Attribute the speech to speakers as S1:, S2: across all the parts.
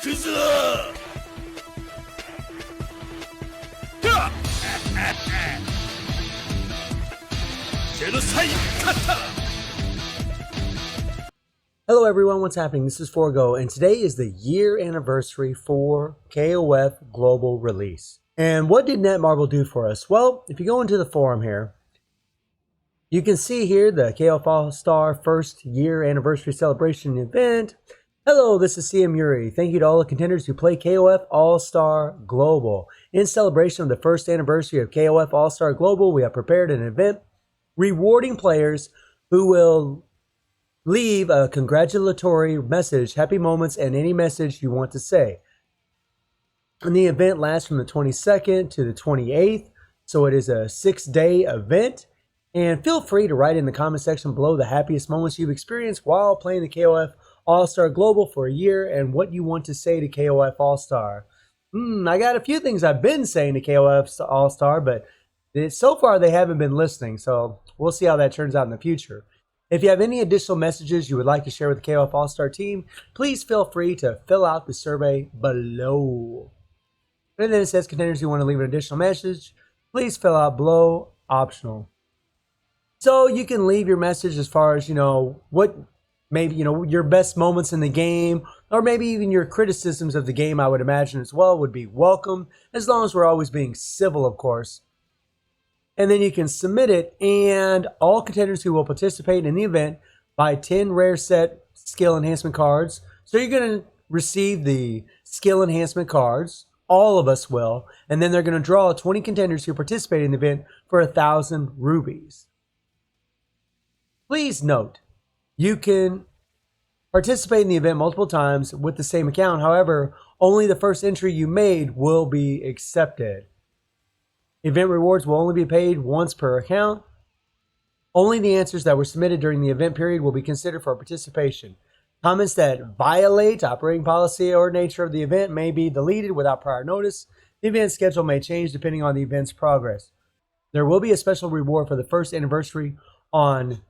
S1: くぞ。
S2: Hello everyone, what's happening? This is Forgo, and today is the year anniversary for KOF Global Release. And what did Netmarble do for us? Well, if you go into the forum here, you can see here the KOF All Star first year anniversary celebration event. Hello, this is CM Yuri. Thank you to all the contenders who play KOF All Star Global. In celebration of the first anniversary of KOF All Star Global, we have prepared an event rewarding players who will leave a congratulatory message, happy moments, and any message you want to say. And the event lasts from the 22nd to the 28th, so it is a 6-day event. And feel free to write in the comment section below the happiest moments you've experienced while playing the KOF All-Star Global for a year and what you want to say to KOF All-Star. I got a few things I've been saying to KOF All-Star, but so far they haven't been listening, so we'll see how that turns out in the future. If you have any additional messages you would like to share with the KOF All-Star team, please feel free to fill out the survey below. And then it says contenders who want to leave an additional message, please fill out below, optional. So you can leave your message as far as, what maybe, your best moments in the game, or maybe even your criticisms of the game, I would imagine as well, would be welcome, as long as we're always being civil, of course. And then you can submit it, and all contenders who will participate in the event buy 10 rare set skill enhancement cards. So you're going to receive the skill enhancement cards. All of us will. And then they're going to draw 20 contenders who participate in the event for 1,000 rubies. Please note, you can participate in the event multiple times with the same account. However, only the first entry you made will be accepted. Event rewards will only be paid once per account. Only the answers that were submitted during the event period will be considered for participation. Comments that violate operating policy or nature of the event may be deleted without prior notice. The event schedule may change depending on the event's progress. There will be a special reward for the first anniversary on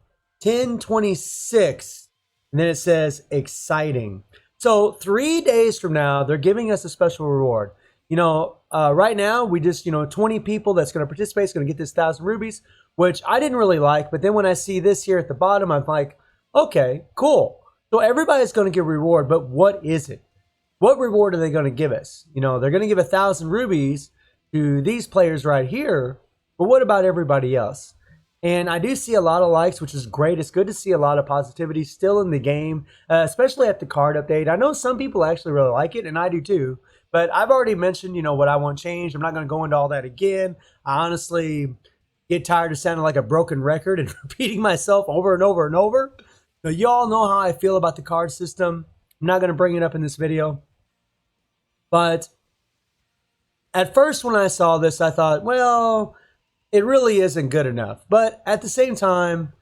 S2: 10/26, and then it says exciting. So 3 days from now, they're giving us a special reward. Right now, we just, 20 people that's going to participate is going to get this 1,000 rubies, which I didn't really like. But then when I see this here at the bottom, I'm like, okay, cool. So everybody's going to get a reward, but what is it? What reward are they going to give us? They're going to give 1,000 rubies to these players right here, but what about everybody else? And I do see a lot of likes, which is great. It's good to see a lot of positivity still in the game, especially at the card update. I know some people actually really like it, and I do too. But I've already mentioned, what I want changed. I'm not going to go into all that again. I honestly get tired of sounding like a broken record and repeating myself over and over and over. Now, you all know how I feel about the card system. I'm not going to bring it up in this video. But at first when I saw this, I thought, well, it really isn't good enough. But at the same time,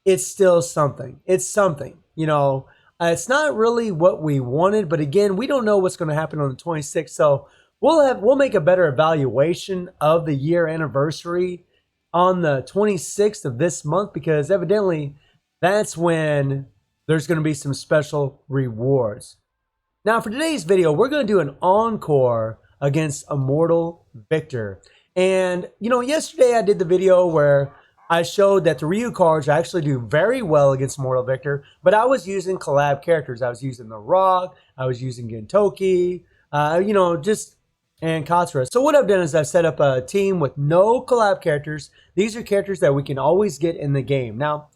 S2: it's still something. It's something, It's not really what we wanted, but again, we don't know what's going to happen on the 26th. So we'll make a better evaluation of the year anniversary on the 26th of this month, because evidently that's when there's going to be some special rewards. Now for today's video, we're going to do an encore against Immortal Victor. And yesterday I did the video where I showed that the Ryu cards actually do very well against Immortal Victor, but I was using collab characters. I was using The Rock, I was using Gintoki, and Katsura. So what I've done is I've set up a team with no collab characters. These are characters that we can always get in the game. Now,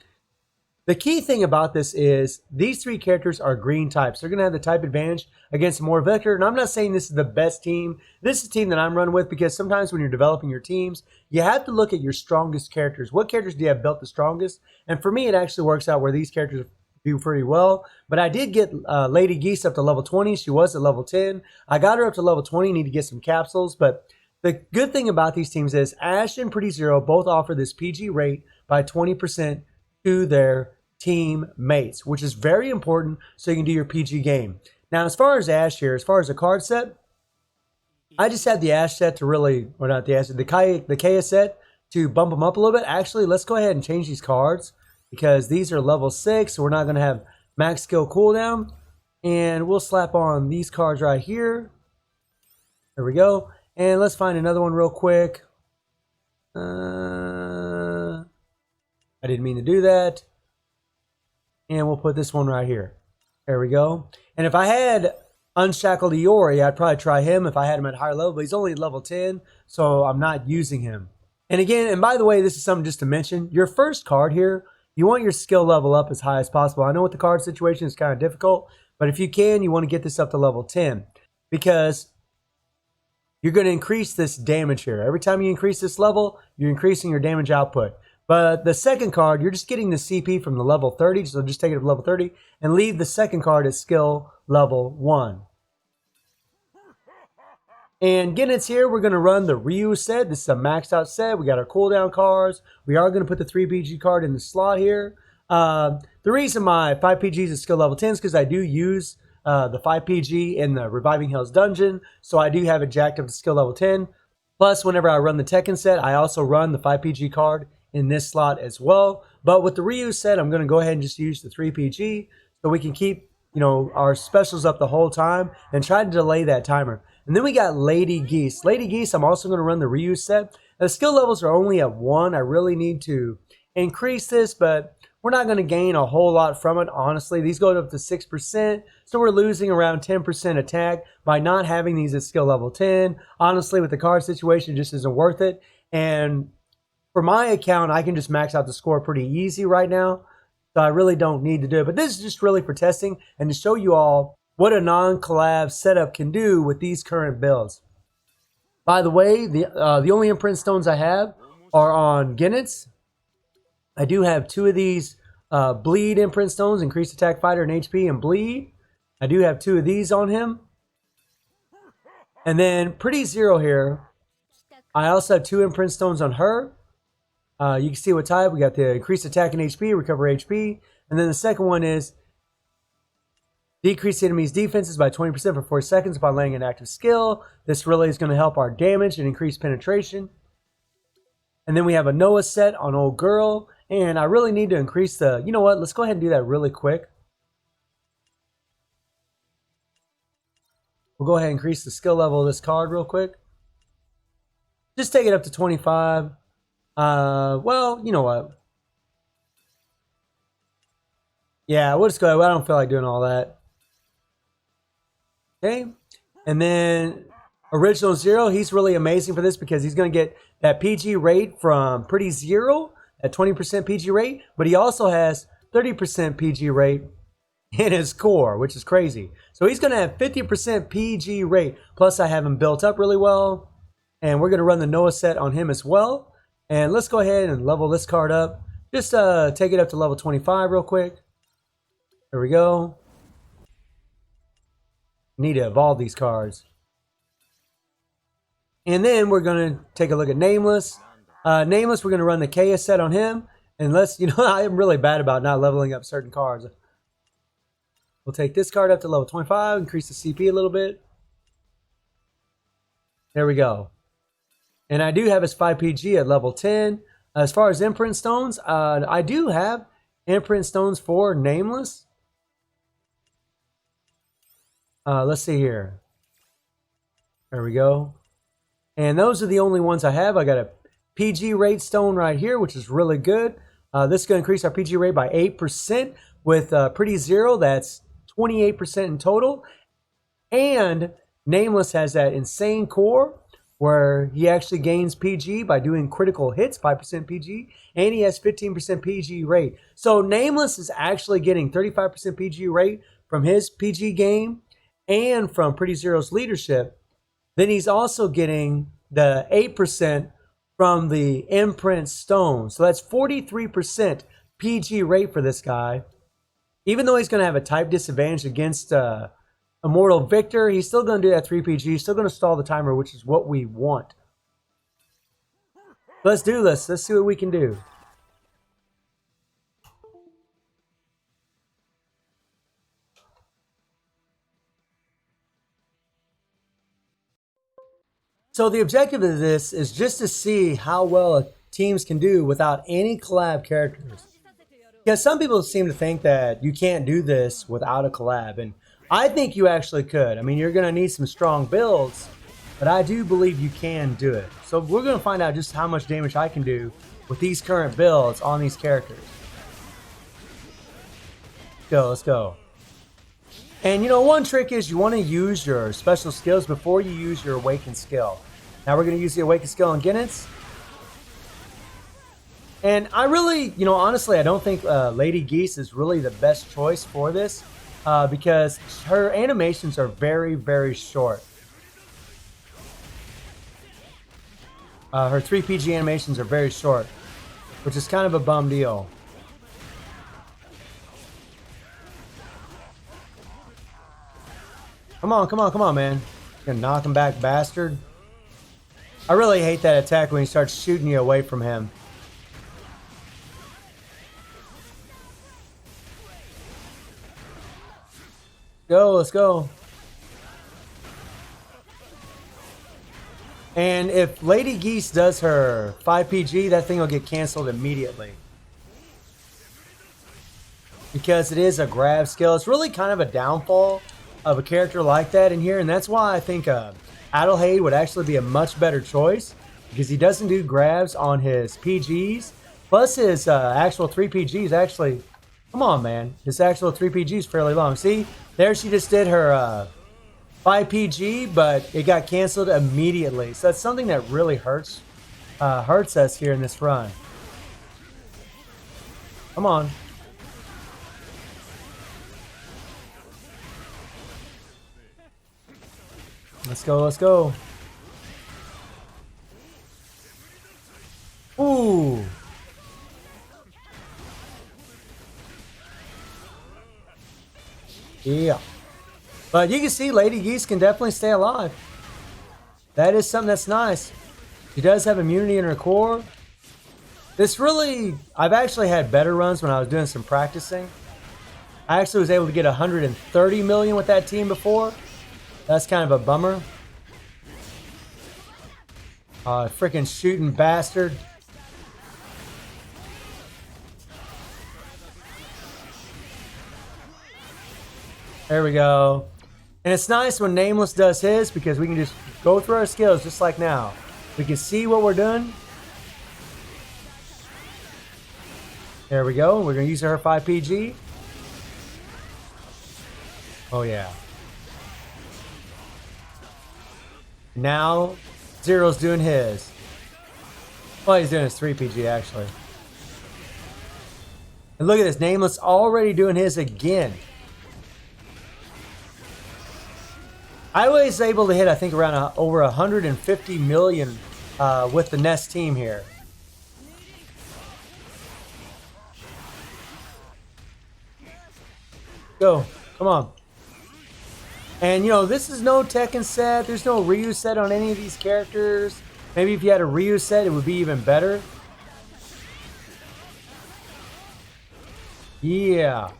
S2: the key thing about this is these three characters are green types. They're going to have the type advantage against Immortal Victor. And I'm not saying this is the best team. This is the team that I'm running with, because sometimes when you're developing your teams, you have to look at your strongest characters. What characters do you have built the strongest? And for me, it actually works out where these characters do pretty well. But I did get Lady Geese up to level 20. She was at level 10. I got her up to level 20. Need to get some capsules. But the good thing about these teams is Ash and Pretty Zero both offer this PG rate by 20% to their teammates, which is very important so you can do your PG game. Now, as far as Ash here, as far as the card set, I just had the Ash set to really, or not the Ash, the Kaya set to bump them up a little bit. Actually, let's go ahead and change these cards because these are level 6, so we're not going to have max skill cooldown. And we'll slap on these cards right here. There we go. And let's find another one real quick. I didn't mean to do that. And we'll put this one right here. There we go. And if I had Unshackled Iori, I'd probably try him if I had him at higher level. But he's only level 10, so I'm not using him. And again, and by the way, this is something just to mention. Your first card here, you want your skill level up as high as possible. I know with the card situation, it's kind of difficult. But if you can, you want to get this up to level 10. Because you're going to increase this damage here. Every time you increase this level, you're increasing your damage output. But the second card, you're just getting the CP from the level 30. So just take it to level 30 and leave the second card at skill level 1. And getting it's here, we're going to run the Ryu set. This is a maxed out set. We got our cooldown cards. We are going to put the 3PG card in the slot here. The reason my 5PG is at skill level 10 is because I do use the 5PG in the Reviving Hell's Dungeon. So I do have it jacked up to skill level 10. Plus, whenever I run the Tekken set, I also run the 5PG card in this slot as well. But with the Ryu set, I'm going to go ahead and just use the 3PG so we can keep, you know, our specials up the whole time and try to delay that timer. And then we got Lady Geese. Lady Geese, I'm also going to run the Ryu set. The skill levels are only at 1. I really need to increase this, but we're not going to gain a whole lot from it, honestly. These go up to 6%, so we're losing around 10% attack by not having these at skill level 10. Honestly, with the card situation, it just isn't worth it. And for my account, I can just max out the score pretty easy right now, so I really don't need to do it. But this is just really for testing and to show you all what a non-collab setup can do with these current builds. By the way, the only imprint stones I have are on Ginnets. I do have 2 of these bleed imprint stones, increased attack fighter and HP and bleed. I do have 2 of these on him. And then Pretty Zero here, I also have 2 imprint stones on her. You can see what type. We got the increased attack and HP, recover HP. And then the second one is decrease enemies' defenses by 20% for 4 seconds upon laying an active skill. This really is going to help our damage and increase penetration. And then we have a Noah set on Old Girl. And I really need to increase the... You know what? Let's go ahead and do that really quick. We'll go ahead and increase the skill level of this card real quick. Just take it up to 25. Well, you know what? Yeah, we'll just go ahead. I don't feel like doing all that. Okay. And then Original Zero, he's really amazing for this because he's going to get that PG rate from Pretty Zero at 20% PG rate, but he also has 30% PG rate in his core, which is crazy. So he's going to have 50% PG rate. Plus, I have him built up really well, and we're going to run the Noah set on him as well. And let's go ahead and level this card up. Just take it up to level 25 real quick. There we go. Need to evolve these cards. And then we're going to take a look at Nameless. Nameless, we're going to run the KS set on him. And let's, you know, I'm really bad about not leveling up certain cards. We'll take this card up to level 25, increase the CP a little bit. There we go. And I do have his 5PG at level 10. As far as imprint stones, I do have imprint stones for Nameless. Let's see here. There we go. And those are the only ones I have. I got a PG rate stone right here, which is really good. This is going to increase our PG rate by 8% with Pretty Zero. That's 28% in total. And Nameless has that insane core where he actually gains PG by doing critical hits, 5% PG, and he has 15% PG rate. So Nameless is actually getting 35% PG rate from his PG game and from Pretty Zero's leadership. Then he's also getting the 8% from the imprint stone. So that's 43% PG rate for this guy. Even though he's going to have a type disadvantage against Immortal Victor, he's still going to do that 3PG. He's still going to stall the timer, which is what we want. Let's do this. Let's see what we can do. So the objective of this is just to see how well teams can do without any collab characters. Because some people seem to think that you can't do this without a collab. And I think you actually could. I mean, you're going to need some strong builds, but I do believe you can do it. So we're going to find out just how much damage I can do with these current builds on these characters. Let's go. And you know, one trick is you want to use your special skills before you use your awakened skill. Now we're going to use the awakened skill on Ginnets. And I really, you know, honestly, I don't think Lady Geese is really the best choice for this because her animations are very, very short. Her 3PG animations are very short, which is kind of a bum deal. Come on, come on, come on, man. You're gonna knock him back, bastard. I really hate that attack when he starts shooting you away from him. Go, let's go. And if Lady Geese does her 5PG, that thing will get canceled immediately. Because it is a grab skill. It's really kind of a downfall of a character like that in here. And that's why I think Adelheid would actually be a much better choice. Because he doesn't do grabs on his PGs. Plus his actual 3PGs actually... Come on, man. His actual 3PG is fairly long. See? There she just did her 5PG, but it got canceled immediately. So that's something that really hurts us here in this run. Come on. Let's go, let's go. Ooh. Yeah. But you can see Lady Geese can definitely stay alive. That is something that's nice. She does have immunity in her core. This really... I've actually had better runs when I was doing some practicing. I actually was able to get 130 million with that team before. That's kind of a bummer. Freaking shooting bastard. There we go. And it's nice when Nameless does his because we can just go through our skills just like now. We can see what we're doing. There we go. We're going to use her 5PG. Oh, yeah. Now, Zero's doing his. Well, he's doing his 3PG, actually. And look at this. Nameless already doing his again. I was able to hit, I think, around over 150 million with the Nest team here. Go. Come on. And, you know, this is no Tekken set. There's no Ryu set on any of these characters. Maybe if you had a Ryu set, it would be even better. Yeah.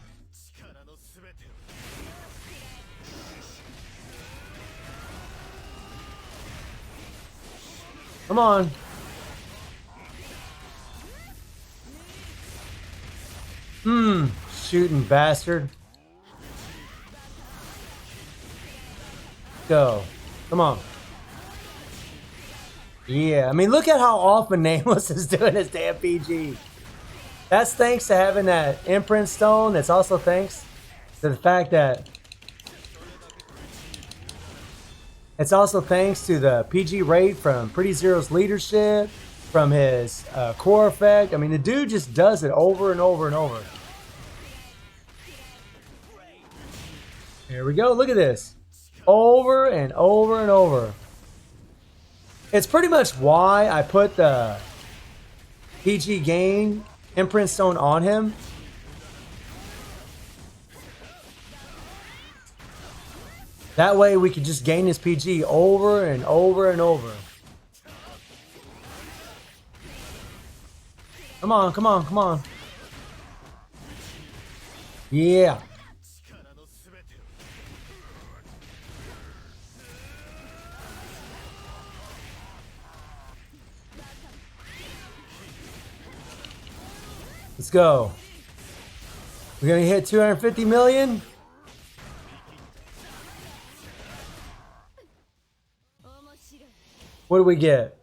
S2: Come on. Shooting bastard. Go. Come on. Yeah, I mean, look at how often Nameless is doing his damn PG. That's thanks to having that Imprint stone. That's also thanks to the fact that it's also thanks to the PG rate from Pretty Zero's leadership, from his core effect. I mean, the dude just does it over and over and over. Here we go. Look at this. Over and over and over. It's pretty much why I put the PG gain Imprint stone on him. That way we could just gain his PG over and over and over. Come on, come on, come on. Yeah. Let's go. We're going to hit 250 million. What do we get?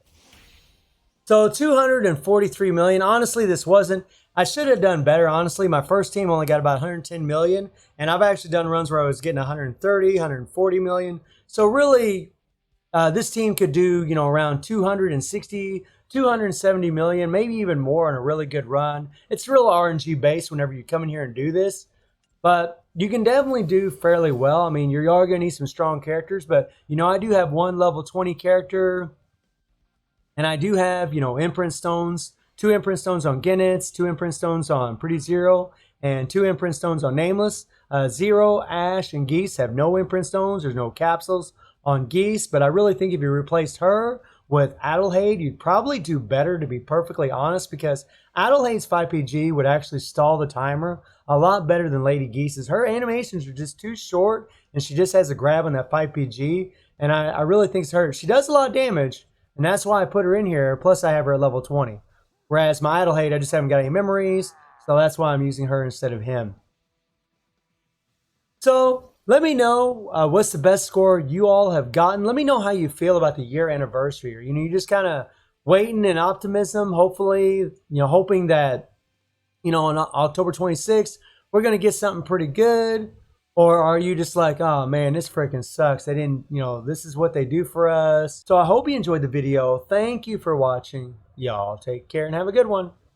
S2: So 243 million. Honestly, this wasn't. I should have done better. Honestly, my first team only got about 110 million, and I've actually done runs where I was getting 130, 140 million. So really, this team could do, you know, around 260, 270 million, maybe even more on a really good run. It's real RNG based whenever you come in here and do this, but you can definitely do fairly well. I mean, you are going to need some strong characters, but, you know, I do have one level 20 character, and I do have, you know, imprint stones, 2 imprint stones on Ginnets, 2 imprint stones on Pretty Zero, and 2 imprint stones on Nameless. Zero, Ash, and Geese have no imprint stones. There's no capsules on Geese, but I really think if you replaced her with Adelheid, you'd probably do better, to be perfectly honest, because Adelheid's 5PG would actually stall the timer a lot better than Lady Geese's. Her animations are just too short, and she just has a grab on that 5PG, and I really think it's her. She does a lot of damage, and that's why I put her in here, plus I have her at level 20. Whereas my Adelheid, I just haven't got any memories, so that's why I'm using her instead of him. So let me know what's the best score you all have gotten. Let me know how you feel about the year anniversary. Or, you know, you're just kind of waiting in optimism, hopefully, you know, hoping that, you know, on October 26th, we're going to get something pretty good. Or are you just like, oh man, this freaking sucks. They didn't, you know, this is what they do for us. So I hope you enjoyed the video. Thank you for watching. Y'all take care and have a good one.